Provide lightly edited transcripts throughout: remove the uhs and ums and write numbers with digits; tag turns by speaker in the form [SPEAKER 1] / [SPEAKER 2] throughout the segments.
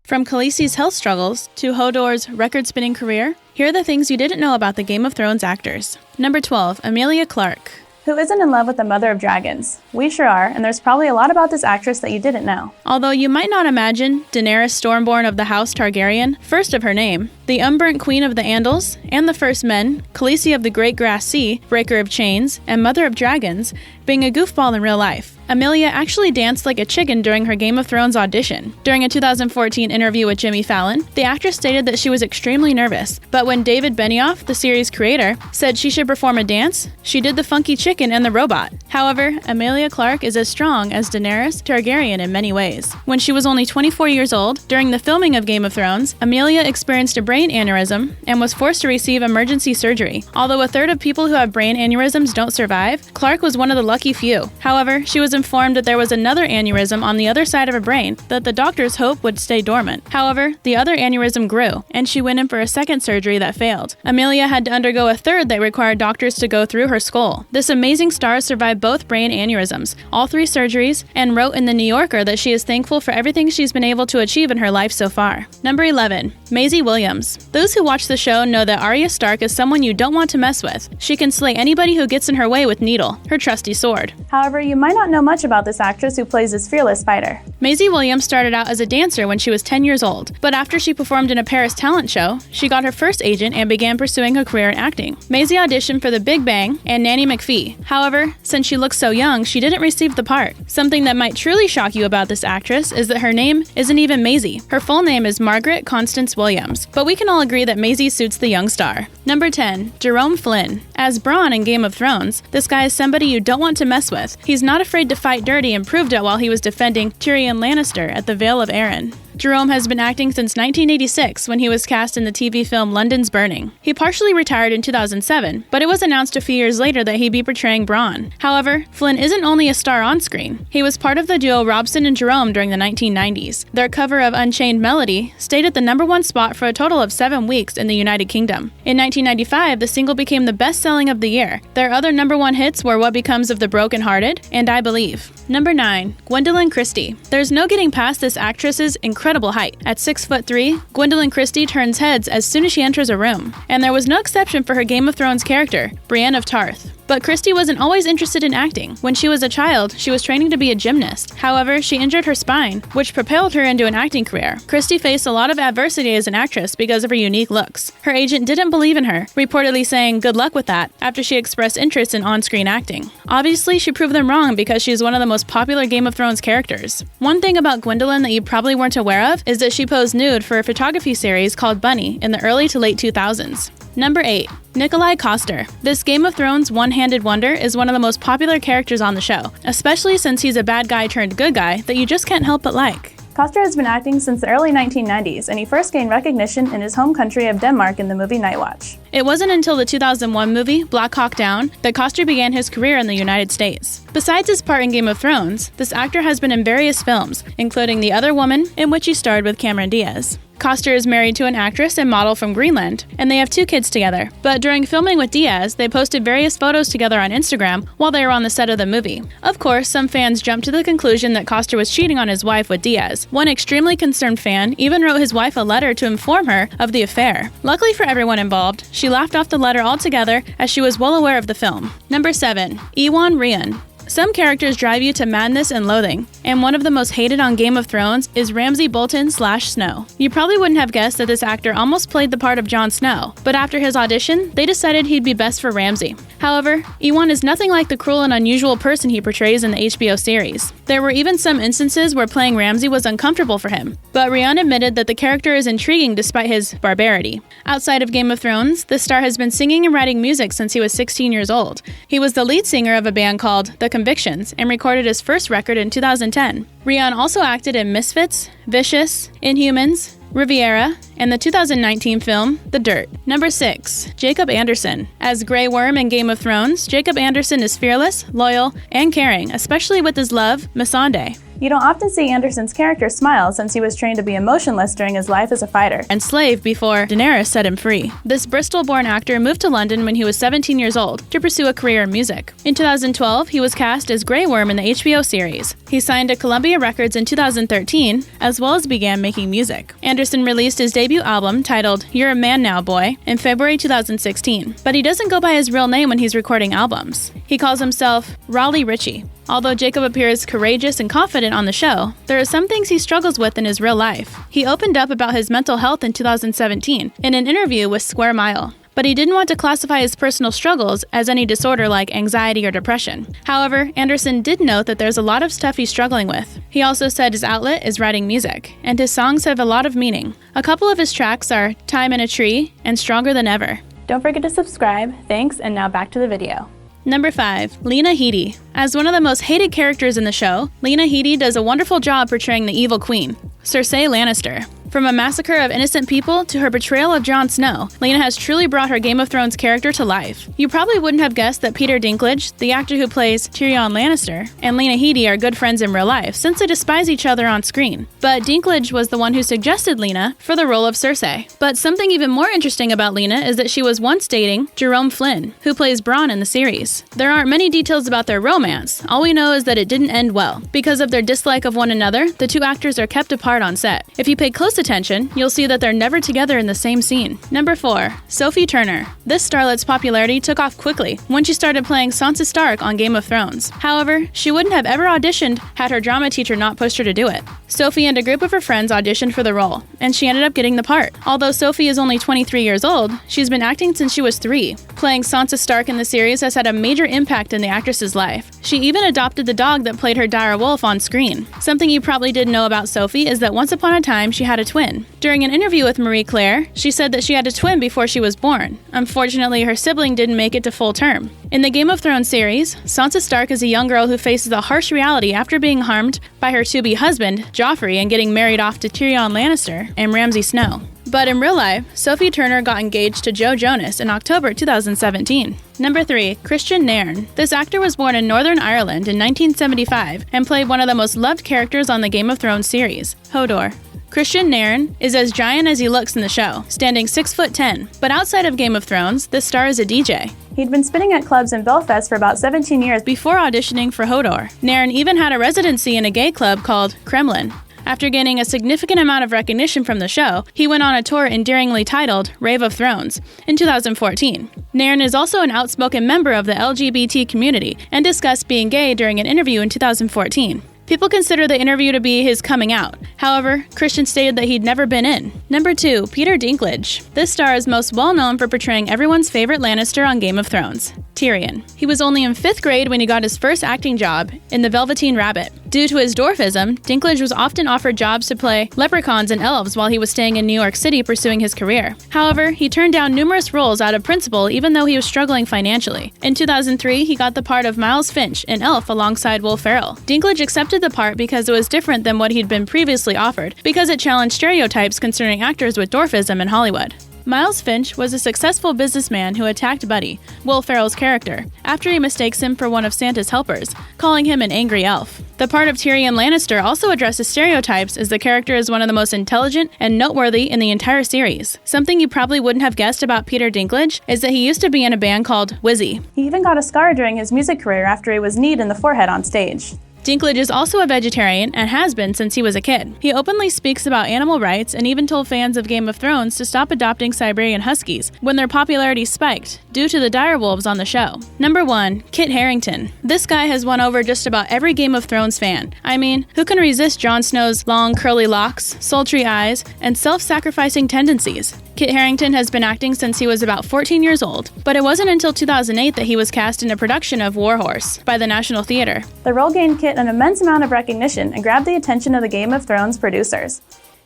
[SPEAKER 1] From Khaleesi's health struggles to Hodor's record-spinning career, here are the things you didn't know about the Game of Thrones actors. Number 12, EMILIA Clarke.
[SPEAKER 2] Who isn't in love with the Mother of Dragons? We sure are, and there's probably a lot about this actress that you didn't know.
[SPEAKER 1] Although you might not imagine Daenerys Stormborn of the House Targaryen, first of her name, the unburnt Queen of the Andals, and the First Men, Khaleesi of the Great Grass Sea, Breaker of Chains, and Mother of Dragons, being a goofball in real life. EMILIA actually danced like a chicken during her Game of Thrones audition. During a 2014 interview with Jimmy Fallon, the actress stated that she was extremely nervous, but when David Benioff, the series creator, said she should perform a dance, she did the funky chicken and the robot. However, EMILIA Clarke is as strong as Daenerys Targaryen in many ways. When she was only 24 years old, during the filming of Game of Thrones, EMILIA experienced a brain aneurysm and was forced to receive emergency surgery. Although a third of people who have brain aneurysms don't survive, Clarke was one of the lucky few. However, she was informed that there was another aneurysm on the other side of her brain that the doctors hoped would stay dormant. However, the other aneurysm grew, and she went in for a second surgery that failed. EMILIA had to undergo a third that required doctors to go through her skull. This amazing star survived both brain aneurysms, all 3 surgeries, and wrote in The New Yorker that she is thankful for everything she's been able to achieve in her life so far. Number 11. Maisie Williams. Those who watch the show know that Arya Stark is someone you don't want to mess with. She can slay anybody who gets in her way with Needle, her trusty sword.
[SPEAKER 2] However, you might not know much about this actress who plays this fearless fighter.
[SPEAKER 1] Maisie Williams started out as a dancer when she was 10 years old, but after she performed in a Paris talent show, she got her first agent and began pursuing her career in acting. Maisie auditioned for The Big Bang and Nanny McPhee. However, since she looks so young, she didn't receive the part. Something that might truly shock you about this actress is that her name isn't even Maisie. Her full name is Margaret Constance Williams, but we can all agree that Maisie suits the young star. Number 10. Jerome Flynn. As Bronn in Game of Thrones, this guy is somebody you don't want to mess with. He's not afraid to fight dirty and proved it while he was defending Tyrion Lannister at the Vale of Arryn. Jerome has been acting since 1986 when he was cast in the TV film London's Burning. He partially retired in 2007, but it was announced a few years later that he'd be portraying Bronn. However, Flynn isn't only a star on screen. He was part of the duo Robson and Jerome during the 1990s. Their cover of Unchained Melody stayed at the #1 spot for a total of 7 weeks in the United Kingdom. In 1995, the single became the best-selling of the year. Their other #1 hits were What Becomes of the Broken Hearted and I Believe. Number 9. Gwendoline Christie. There's no getting past this actress's incredible height. At 6'3", Gwendoline Christie turns heads as soon as she enters a room. And there was no exception for her Game of Thrones character, Brienne of Tarth. But Christie wasn't always interested in acting. When she was a child, she was training to be a gymnast. However, she injured her spine, which propelled her into an acting career. Christie faced a lot of adversity as an actress because of her unique looks. Her agent didn't believe in her, reportedly saying good luck with that after she expressed interest in on-screen acting. Obviously, she proved them wrong because she's one of the most popular Game of Thrones characters. One thing about Gwendoline that you probably weren't aware of is that she posed nude for a photography series called Bunny in the early to late 2000s. Number 8. Nikolaj Coster. This Game of Thrones one-handed wonder is one of the most popular characters on the show, especially since he's a bad guy turned good guy that you just can't help but like.
[SPEAKER 2] Coster has been acting since the early 1990s, and he first gained recognition in his home country of Denmark in the movie Night Watch.
[SPEAKER 1] It wasn't until the 2001 movie Black Hawk Down that Coster began his career in the United States. Besides his part in Game of Thrones, this actor has been in various films, including The Other Woman, in which he starred with Cameron Diaz. Coster is married to an actress and model from Greenland, and they have 2 kids together. But during filming with Diaz, they posted various photos together on Instagram while they were on the set of the movie. Of course, some fans jumped to the conclusion that Coster was cheating on his wife with Diaz. One extremely concerned fan even wrote his wife a letter to inform her of the affair. Luckily for everyone involved, she laughed off the letter altogether as she was well aware of the film. Number 7. Iwan Rheon. Some characters drive you to madness and loathing, and one of the most hated on Game of Thrones is Ramsay Bolton / Snow. You probably wouldn't have guessed that this actor almost played the part of Jon Snow, but after his audition, they decided he'd be best for Ramsay. However, Iwan is nothing like the cruel and unusual person he portrays in the HBO series. There were even some instances where playing Ramsay was uncomfortable for him, but Rheon admitted that the character is intriguing despite his barbarity. Outside of Game of Thrones, the star has been singing and writing music since he was 16 years old. He was the lead singer of a band called The Convictions and recorded his first record in 2010. Rheon also acted in Misfits, Vicious, Inhumans, Riviera, and the 2019 film The Dirt. Number 6. Jacob Anderson. As Grey Worm in Game of Thrones, Jacob Anderson is fearless, loyal, and caring, especially with his love, Missandei.
[SPEAKER 2] You don't often see Anderson's character smile since he was trained to be emotionless during his life as a fighter.
[SPEAKER 1] And slave before Daenerys set him free. This Bristol-born actor moved to London when he was 17 years old to pursue a career in music. In 2012, he was cast as Grey Worm in the HBO series. He signed to Columbia Records in 2013, as well as began making music. Anderson released his debut album titled You're a Man Now, Boy in February 2016, but he doesn't go by his real name when he's recording albums. He calls himself Raleigh Ritchie. Although Jacob appears courageous and confident on the show, there are some things he struggles with in his real life. He opened up about his mental health in 2017 in an interview with Square Mile, but he didn't want to classify his personal struggles as any disorder like anxiety or depression. However, Anderson did note that there's a lot of stuff he's struggling with. He also said his outlet is writing music, and his songs have a lot of meaning. A couple of his tracks are Time in a Tree and Stronger Than Ever.
[SPEAKER 2] Don't forget to subscribe. Thanks, and now back to the video.
[SPEAKER 1] Number 5. LENA HEADEY. As one of the most hated characters in the show, LENA HEADEY does a wonderful job portraying the evil queen, Cersei Lannister. From a massacre of innocent people to her portrayal of Jon Snow, LENA has truly brought her Game of Thrones character to life. You probably wouldn't have guessed that Peter Dinklage, the actor who plays Tyrion Lannister, and LENA HEADEY are good friends in real life since they despise each other on screen. But Dinklage was the one who suggested LENA for the role of Cersei. But something even more interesting about LENA is that she was once dating JEROME FLYNN, who plays Bronn in the series. There aren't many details about their romance. All we know is that it didn't end well. Because of their dislike of one another, the two actors are kept apart on set. If you pay close attention, you'll see that they're never together in the same scene. Number 4. Sophie Turner. This starlet's popularity took off quickly when she started playing Sansa Stark on Game of Thrones. However, she wouldn't have ever auditioned had her drama teacher not pushed her to do it. Sophie and a group of her friends auditioned for the role, and she ended up getting the part. Although Sophie is only 23 years old, she's been acting since she was 3. Playing Sansa Stark in the series has had a major impact in the actress's life. She even adopted the dog that played her dire wolf on screen. Something you probably didn't know about Sophie is that once upon a time she had a twin. During an interview with Marie Claire, she said that she had a twin before she was born. Unfortunately, her sibling didn't make it to full term. In the Game of Thrones series, Sansa Stark is a young girl who faces a harsh reality after being harmed by her to-be husband, Joffrey, and getting married off to Tyrion Lannister and Ramsay Snow. But in real life, Sophie Turner got engaged to Joe Jonas in October 2017. Number 3. Christian Nairn. This actor was born in Northern Ireland in 1975 and played one of the most loved characters on the Game of Thrones series, Hodor. Christian Nairn is as giant as he looks in the show, standing 6'10", but outside of Game of Thrones, this star is a DJ.
[SPEAKER 2] He'd been spinning at clubs in Belfast for about 17 years
[SPEAKER 1] before auditioning for Hodor. Nairn even had a residency in a gay club called Kremlin. After gaining a significant amount of recognition from the show, he went on a tour endearingly titled Rave of Thrones in 2014. Nairn is also an outspoken member of the LGBT community and discussed being gay during an interview in 2014. People consider the interview to be his coming out. However, Christian stated that he'd never been in. Number 2. Peter Dinklage. This star is most well known for portraying everyone's favorite Lannister on Game of Thrones, Tyrion. He was only in 5th grade when he got his first acting job in The Velveteen Rabbit. Due to his dwarfism, Dinklage was often offered jobs to play leprechauns and elves while he was staying in New York City pursuing his career. However, he turned down numerous roles out of principle even though he was struggling financially. In 2003, he got the part of Miles Finch in Elf alongside Will Ferrell. Dinklage accepted the part because it was different than what he'd been previously offered, because it challenged stereotypes concerning actors with dwarfism in Hollywood. Miles Finch was a successful businessman who attacked Buddy, Will Ferrell's character, after he mistakes him for one of Santa's helpers, calling him an angry elf. The part of Tyrion Lannister also addresses stereotypes as the character is one of the most intelligent and noteworthy in the entire series. Something you probably wouldn't have guessed about Peter Dinklage is that he used to be in a band called Wizzy.
[SPEAKER 2] He even got a scar during his music career after he was kneed in the forehead on stage.
[SPEAKER 1] Dinklage is also a vegetarian and has been since he was a kid. He openly speaks about animal rights and even told fans of Game of Thrones to stop adopting Siberian Huskies when their popularity spiked due to the direwolves on the show. Number 1. Kit Harington. This guy has won over just about every Game of Thrones fan. I mean, who can resist Jon Snow's long curly locks, sultry eyes, and self-sacrificing tendencies? Kit Harington has been acting since he was about 14 years old, but it wasn't until 2008 that he was cast in a production of War Horse by the National Theatre.
[SPEAKER 2] The role gained Kit an immense amount of recognition and grabbed the attention of the Game of Thrones producers.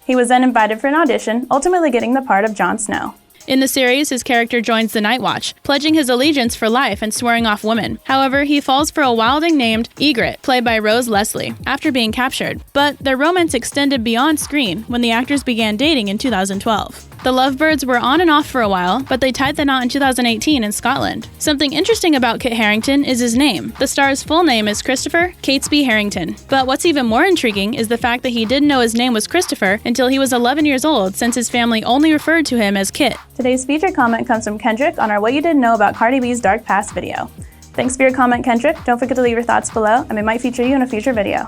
[SPEAKER 2] He was then invited for an audition, ultimately getting the part of Jon Snow.
[SPEAKER 1] In the series, his character joins the Night Watch, pledging his allegiance for life and swearing off women. However, he falls for a wilding named Ygritte, played by Rose Leslie, after being captured. But their romance extended beyond screen when the actors began dating in 2012. The Lovebirds were on and off for a while, but they tied the knot in 2018 in Scotland. Something interesting about Kit Harington is his name. The star's full name is Christopher Catesby Harington. But what's even more intriguing is the fact that he didn't know his name was Christopher until he was 11 years old, since his family only referred to him as Kit.
[SPEAKER 2] Today's featured comment comes from Kendrick on our What You Didn't Know About Cardi B's Dark Past video. Thanks for your comment, Kendrick. Don't forget to leave your thoughts below, and we might feature you in a future video.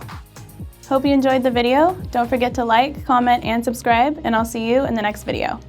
[SPEAKER 2] Hope you enjoyed the video. Don't forget to like, comment, and subscribe, and I'll see you in the next video.